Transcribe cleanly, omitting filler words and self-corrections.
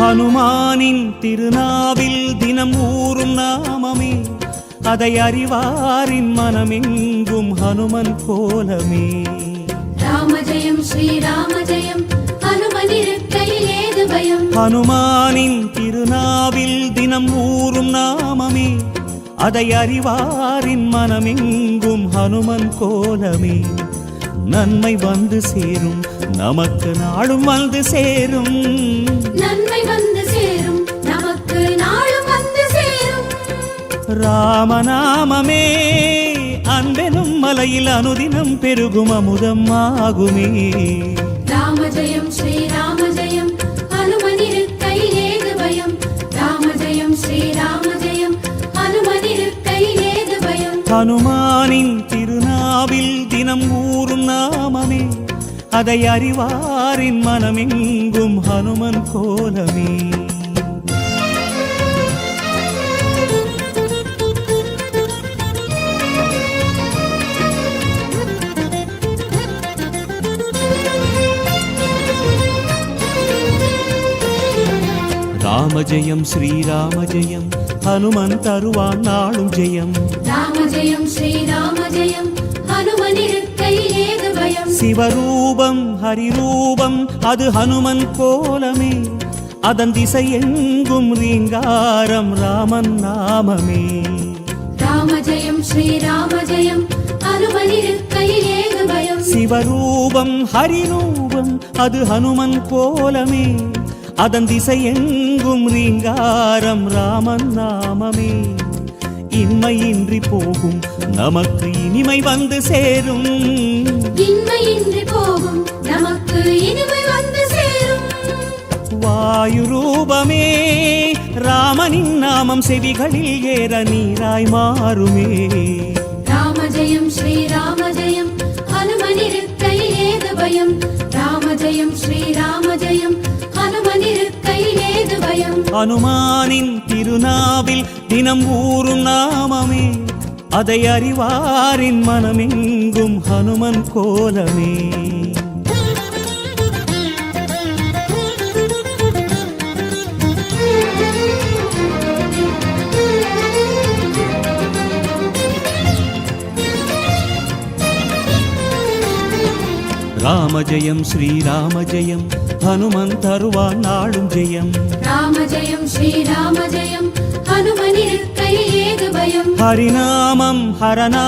ஹனுமானின் திருநாவில் தினம் ஊறும் நாமமே, அதை அறிவாரின் மனமெங்கும் ஹனுமன் கோலமே. ராம ஜெயம் ஸ்ரீராம ஜெயம், ஹனுமன் இருக்கையில் ஏது பயம். ஹனுமானின் திருநாவில் தினம் ஊறும் நாமமே, அதை அறிவாரின் மனமெங்கும் ஹனுமன் கோலமே. நன்மை வந்து சேரும், நமக்கு நாளும் வந்து சேரும். நன்மை வந்து சேரும், நமக்கு நாளும் வந்து சேரும். ராமநாமமே அன்பெனும் மலையில் அனுதினம் பெருகும் அமுதம் ஆகுமே. ராம ஜெயம் ஸ்ரீராம ஜெயம், ஹனுமன் இருக்கையில் ஏது பயம். ராம ஜெயம் ஸ்ரீராம ஜெயம், ஹனுமன் இருக்கையில் ஏது பயம். ஹனுமானின் திருநாவில் தினம் ஊறும் நாமமே, அதை அறிவாரின் மனமெங்கும் ஹனுமன் கோலமே. ராம ஜெயம் ஸ்ரீராம ஜெயம், ஹனுமன் தருவான் நாளும் ஜெயம். ராம ஜெயம் ஸ்ரீராம ஜெயம், ஹனுமன் இருக்கையில் ஏது பயம். சிவரூபம் ஹரிரூபம் அது ஹனுமன் கோலமே, அதன் திசை எங்கும் ரீங்காரம் ராமன் நாமமே. ராம ஜெயம் ஸ்ரீராம ஜெயம், ஹனுமன் இருக்கையில் ஏது பயம். சிவரூபம் ஹரிரூபம் அது ஹனுமன் கோலமே, அதன் திசை எங்கும் ரீங்காரம் ராமன் நாமமே. இன்மையின்றி போகும், நமக்கு இனிமை வந்து சேரும். இன்மையின்றி போகும், நமக்கு இனிமை வந்து சேரும். வாயு ரூபமே ராமனின் நாமம் செவிகளில் ஏற நீராய் மாறுமே. ராம ஜெயம் ஸ்ரீராம ஜெயம், ஹனுமன் இருக்கையில் ஏது பயம். ராம ஜெயம் ஸ்ரீராம ஜெயம், ஹனுமன் இருக்கையில் ஏது பயம். ஹனுமானின் திருநாவில் தினம் ஊறும் நாமமே, அதை அறிவாரின் மனமெங்கும் ஹனுமன் கோலமே. ராம ஜெயம் ஸ்ரீராம ஜெயம், ஹனுமன் தருவான் நாளும் ஜெயம். ராம ஜெயம் ஸ்ரீராம ஜெயம், ஹனுமன் இருக்கையில் ஏது பயம். ஹரிநாமம் ஹரநாமம்